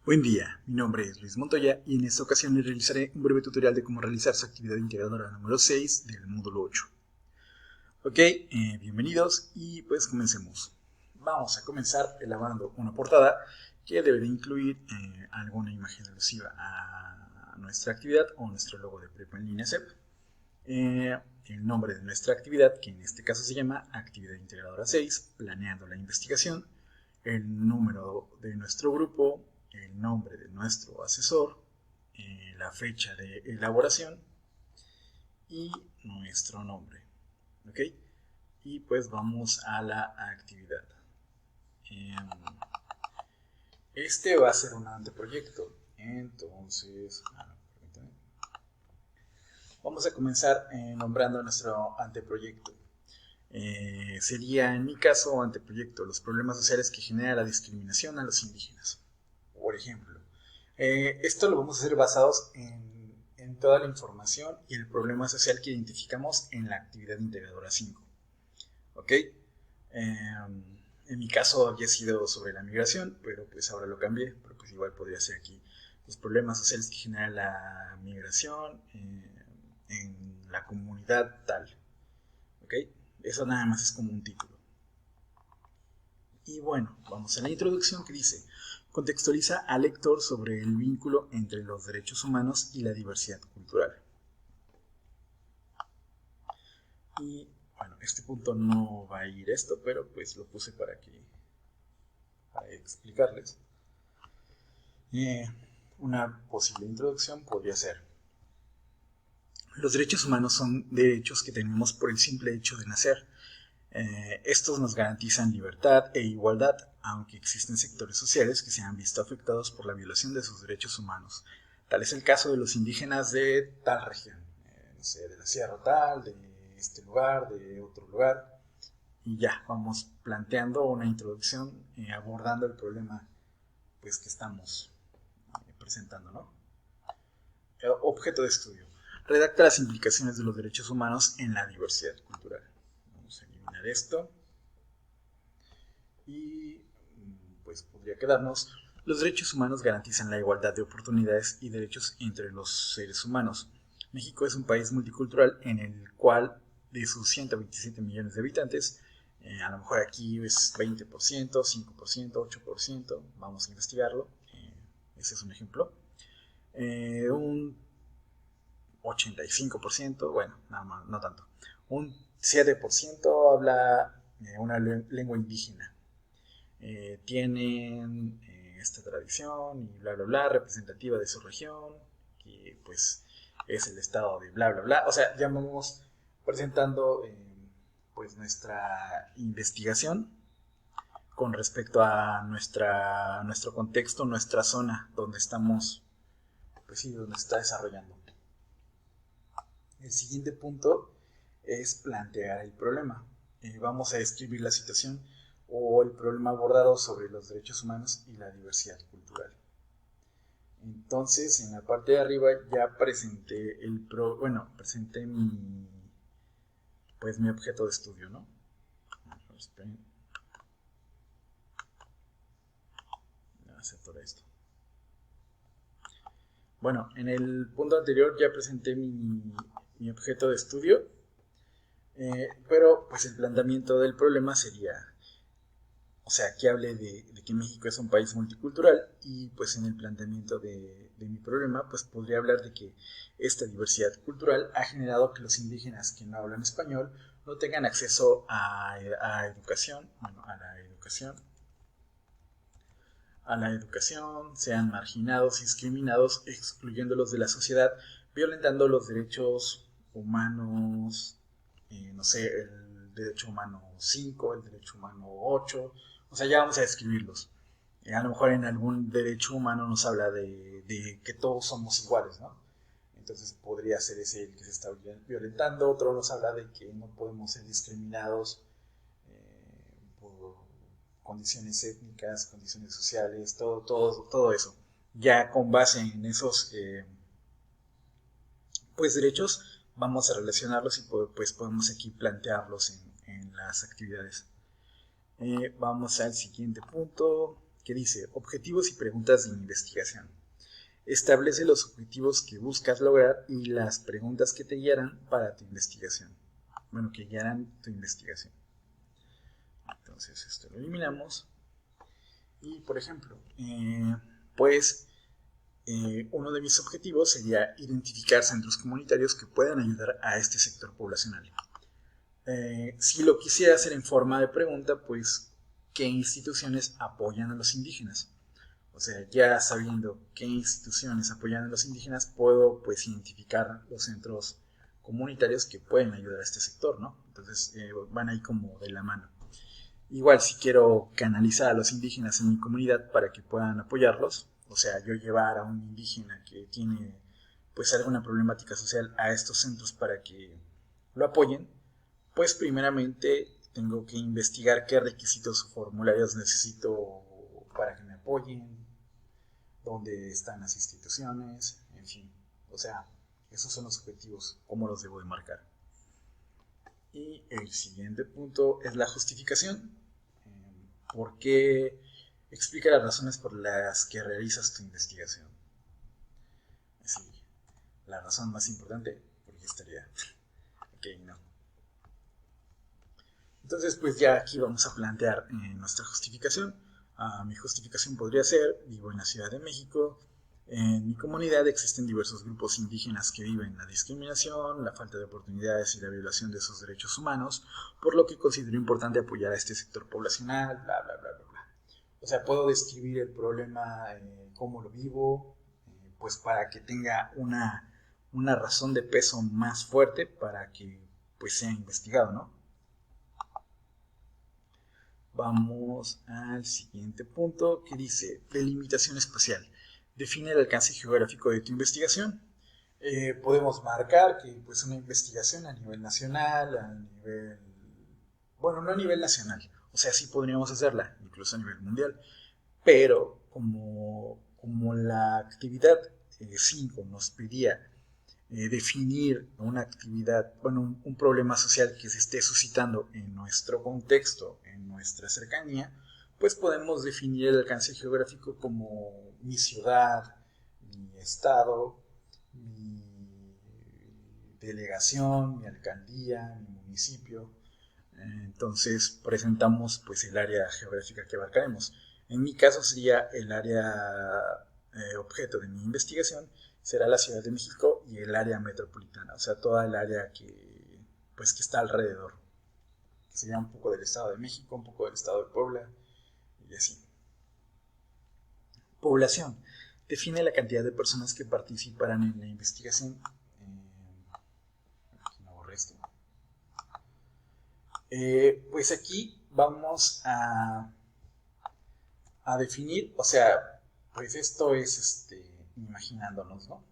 Buen día, mi nombre es Luis Montoya y en esta ocasión les realizaré un breve tutorial de cómo realizar su actividad integradora número 6 del módulo 8. Ok, bienvenidos y pues comencemos. Vamos a comenzar elaborando una portada que debe de incluir alguna imagen alusiva a nuestra actividad o nuestro logo de Prepa en línea CEP. El nombre de nuestra actividad, que en este caso se llama Actividad Integradora 6, planeando la investigación, el número de nuestro grupo, el nombre de nuestro asesor, la fecha de elaboración y nuestro nombre. ¿Ok? Y pues vamos a la actividad. Este va a ser un anteproyecto. Entonces, vamos a comenzar nombrando nuestro anteproyecto. Sería en mi caso anteproyecto los problemas sociales que genera la discriminación a los indígenas. Por ejemplo, esto lo vamos a hacer basados en toda la información y el problema social que identificamos en la actividad integradora 5. ¿Ok? En mi caso había sido sobre la migración, pero pues ahora lo cambié, pero pues igual podría ser aquí los problemas sociales que genera la migración en la comunidad tal. ¿Ok? Eso nada más es como un título. Y bueno, vamos a la introducción que dice: contextualiza al lector sobre el vínculo entre los derechos humanos y la diversidad cultural. Y bueno, este punto no va a ir esto, pero pues lo puse para explicarles. Una posible introducción podría ser: los derechos humanos son derechos que tenemos por el simple hecho de nacer. Estos nos garantizan libertad e igualdad, aunque existen sectores sociales que se han visto afectados por la violación de sus derechos humanos. Tal es el caso de los indígenas de tal región, no sé, de la sierra tal, de este lugar, de otro lugar. Y ya, vamos planteando una introducción abordando el problema pues, que estamos presentando, ¿no? Objeto de estudio: redacta las implicaciones de los derechos humanos en la diversidad cultural. Vamos a eliminar esto. Y pues podría quedarnos: los derechos humanos garantizan la igualdad de oportunidades y derechos entre los seres humanos. México es un país multicultural en el cual de sus 127 millones de habitantes, a lo mejor aquí es 20%, 5%, 8%, vamos a investigarlo, ese es un ejemplo. Un 85%, bueno, no tanto, un 7% habla una lengua indígena. Tienen esta tradición y bla bla bla, representativa de su región, que pues es el estado de bla bla bla. O sea, ya vamos presentando pues nuestra investigación con respecto a nuestro contexto, nuestra zona donde estamos, pues sí, donde se está desarrollando. El siguiente punto es plantear el problema. Vamos a describir la situación o el problema abordado sobre los derechos humanos y la diversidad cultural. Entonces, en la parte de arriba ya presenté presenté mi objeto de estudio, ¿no? Acepto esto. Bueno, en el punto anterior ya presenté mi objeto de estudio, pero pues el planteamiento del problema sería, o sea, que hable de que México es un país multicultural y pues en el planteamiento de mi problema pues podría hablar de que esta diversidad cultural ha generado que los indígenas que no hablan español no tengan acceso a educación, a la educación, sean marginados y discriminados, excluyéndolos de la sociedad, violentando los derechos humanos, no sé, el derecho humano 5, el derecho humano 8, o sea, ya vamos a describirlos. A lo mejor en algún derecho humano nos habla de que todos somos iguales, ¿no? Entonces podría ser ese el que se está violentando. Otro nos habla de que no podemos ser discriminados por condiciones étnicas, condiciones sociales, todo eso. Ya con base en esos pues derechos, vamos a relacionarlos y pues podemos aquí plantearlos en las actividades. Vamos al siguiente punto. que dice objetivos y preguntas de investigación. Establece los objetivos que buscas lograr y las preguntas que te guiarán para tu investigación. Bueno, que guiarán tu investigación. Entonces esto lo eliminamos. Y por ejemplo, uno de mis objetivos sería identificar centros comunitarios que puedan ayudar a este sector poblacional. Si lo quisiera hacer en forma de pregunta, pues, ¿qué instituciones apoyan a los indígenas? O sea, ya sabiendo qué instituciones apoyan a los indígenas, puedo pues identificar los centros comunitarios que pueden ayudar a este sector, ¿no? Entonces van ahí como de la mano. Igual si quiero canalizar a los indígenas en mi comunidad para que puedan apoyarlos, o sea, yo llevar a un indígena que tiene pues alguna problemática social a estos centros para que lo apoyen, pues primeramente tengo que investigar qué requisitos o formularios necesito para que me apoyen, dónde están las instituciones, en fin. O sea, esos son los objetivos, cómo los debo de marcar. Y el siguiente punto es la justificación. ¿Por qué? Explica las razones por las que realizas tu investigación. Sí, la razón más importante, porque estaría... Ok, no. Entonces, pues ya aquí vamos a plantear nuestra justificación. Mi justificación podría ser, vivo en la Ciudad de México, en mi comunidad existen diversos grupos indígenas que viven la discriminación, la falta de oportunidades y la violación de sus derechos humanos, por lo que considero importante apoyar a este sector poblacional, bla, bla, bla, bla, bla. O sea, puedo describir el problema, cómo lo vivo, pues para que tenga una razón de peso más fuerte para que pues sea investigado, ¿no? Vamos al siguiente punto que dice delimitación espacial. Define el alcance geográfico de tu investigación. Podemos marcar que pues una investigación a nivel nacional, bueno, no a nivel nacional, o sea, sí podríamos hacerla, incluso a nivel mundial, pero como la actividad 5 nos pedía definir una actividad, bueno, un problema social que se esté suscitando en nuestro contexto, en nuestra cercanía, pues podemos definir el alcance geográfico como mi ciudad, mi estado, mi delegación, mi alcaldía, mi municipio. Entonces presentamos pues el área geográfica que abarcaremos. En mi caso sería el área objeto de mi investigación, será la Ciudad de México y el área metropolitana, o sea, toda el área pues, que está alrededor. Que sería un poco del Estado de México, un poco del Estado de Puebla y así. Población. Define la cantidad de personas que participarán en la investigación. Aquí no borré esto. Pues aquí vamos a definir, o sea, pues esto es imaginándonos, ¿no?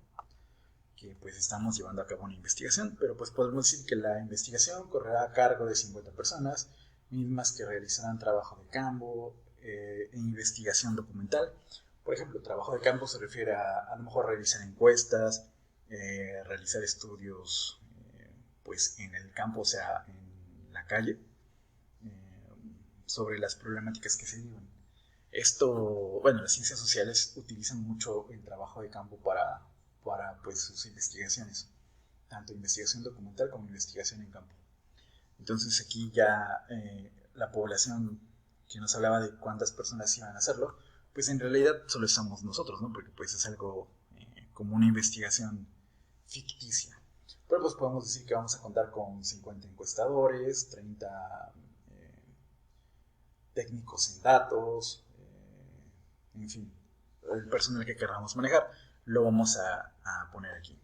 Que pues estamos llevando a cabo una investigación, pero pues podemos decir que la investigación correrá a cargo de 50 personas, mismas que realizarán trabajo de campo e investigación documental. Por ejemplo, trabajo de campo se refiere a lo mejor realizar encuestas, realizar estudios pues en el campo, o sea, en la calle, sobre las problemáticas que se viven. Esto, bueno, las ciencias sociales utilizan mucho el trabajo de campo para pues, sus investigaciones, tanto investigación documental como investigación en campo. Entonces aquí ya la población que nos hablaba de cuántas personas iban a hacerlo, pues en realidad solo estamos nosotros, ¿no? Porque pues es algo como una investigación ficticia. Pero pues podemos decir que vamos a contar con 50 encuestadores, 30 técnicos en datos, en fin, el personal que queramos manejar, lo vamos a poner aquí.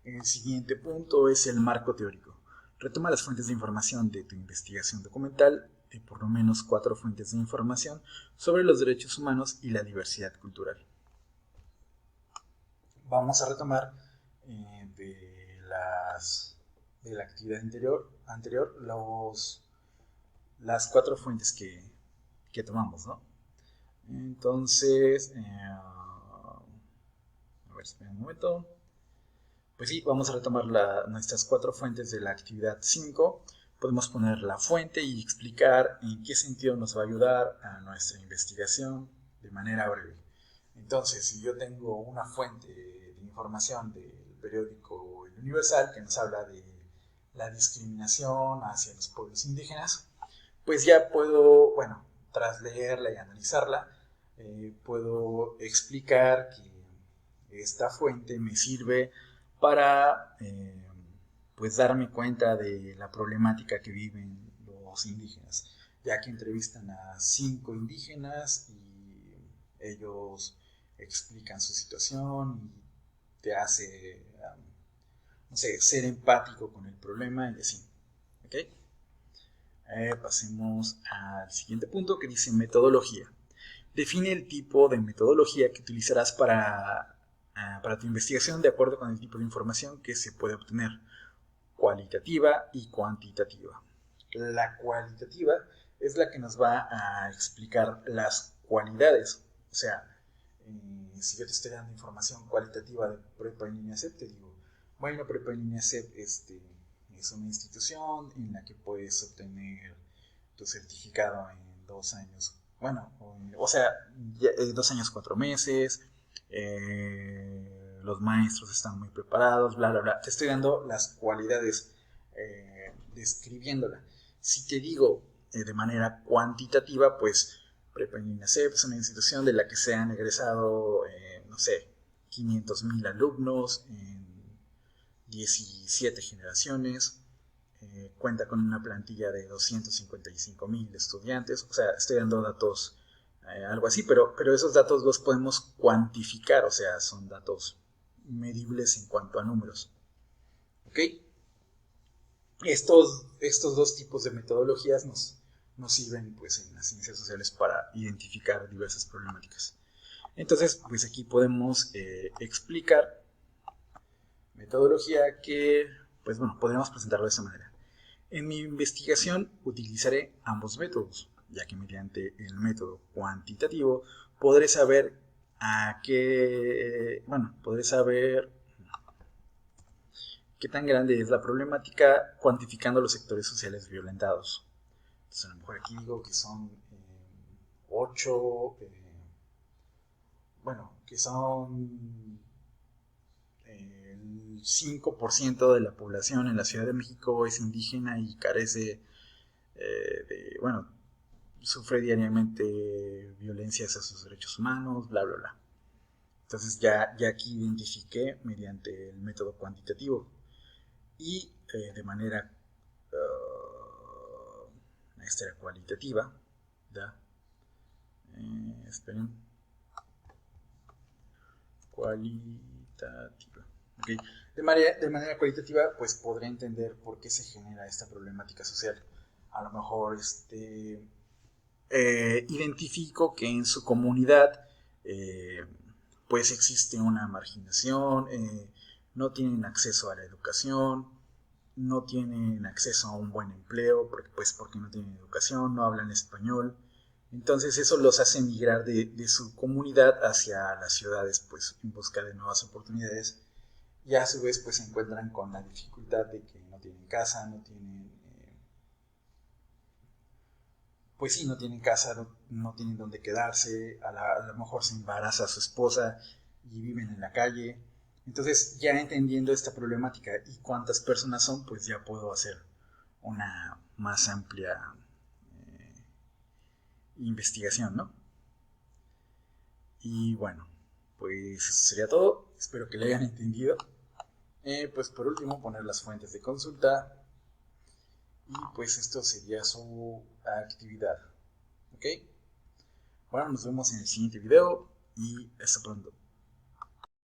El siguiente punto es el marco teórico. Retoma las fuentes de información de tu investigación documental, de por lo menos 4 fuentes de información sobre los derechos humanos y la diversidad cultural. Vamos a retomar de la actividad anterior las 4 fuentes que tomamos, ¿no? Entonces, a ver, espera un momento. Pues sí, vamos a retomar nuestras 4 fuentes de la actividad 5. podemos poner la fuente y explicar en qué sentido nos va a ayudar a nuestra investigación de manera breve. Entonces, si yo tengo una fuente de información del periódico El Universal que nos habla de la discriminación hacia los pueblos indígenas, pues ya puedo, bueno, tras leerla y analizarla, puedo explicar que esta fuente me sirve para pues darme cuenta de la problemática que viven los indígenas, ya que entrevistan a 5 indígenas y ellos explican su situación y te hace, no sé, ser empático con el problema y así. ¿Ok? Pasemos al siguiente punto que dice metodología. Define el tipo de metodología que utilizarás para tu investigación de acuerdo con el tipo de información que se puede obtener, cualitativa y cuantitativa. La cualitativa es la que nos va a explicar las cualidades, o sea, si yo te estoy dando información cualitativa de Prepa en línea CEP, te digo, bueno, Prepa en línea CEP es una institución en la que puedes obtener tu certificado en 2 años, bueno, o sea, 2 años 4 meses, los maestros están muy preparados, bla, bla, bla. Te estoy dando las cualidades, describiéndola. Si te digo de manera cuantitativa, pues Prepa en línea CEP es una institución de la que se han egresado, no sé, 500,000 alumnos en 17 generaciones, cuenta con una plantilla de 255,000 estudiantes, o sea, estoy dando datos, algo así, pero esos datos los podemos cuantificar, o sea, son datos medibles en cuanto a números. ¿Ok? Estos 2 tipos de metodologías nos sirven pues en las ciencias sociales para identificar diversas problemáticas. Entonces, pues aquí podemos explicar metodología que, pues bueno, podríamos presentarlo de esta manera. En mi investigación utilizaré ambos métodos, ya que mediante el método cuantitativo podré saber podré saber qué tan grande es la problemática cuantificando los sectores sociales violentados. Entonces, a lo mejor aquí digo que son 8, que son el 5% de la población en la Ciudad de México es indígena y carece sufre diariamente violencias a sus derechos humanos, bla, bla, bla. Entonces ya aquí identifiqué mediante el método cuantitativo y de manera cualitativa, ¿da? Esperen. Cualitativa. Okay. De manera cualitativa, pues podré entender por qué se genera esta problemática social. A lo mejor identifico que en su comunidad pues existe una marginación, no tienen acceso a la educación, no tienen acceso a un buen empleo, porque no tienen educación, no hablan español. Entonces eso los hace migrar de su comunidad hacia las ciudades, pues en busca de nuevas oportunidades, y a su vez pues se encuentran con la dificultad de que no tienen casa, no tienen no tienen dónde quedarse, a lo mejor se embaraza a su esposa y viven en la calle. Entonces, ya entendiendo esta problemática y cuántas personas son, pues ya puedo hacer una más amplia investigación, ¿no? Y bueno, pues eso sería todo. Espero que lo hayan entendido. Pues por último, poner las fuentes de consulta. Y pues esto sería su actividad. ¿Ok? Bueno, nos vemos en el siguiente video y hasta pronto.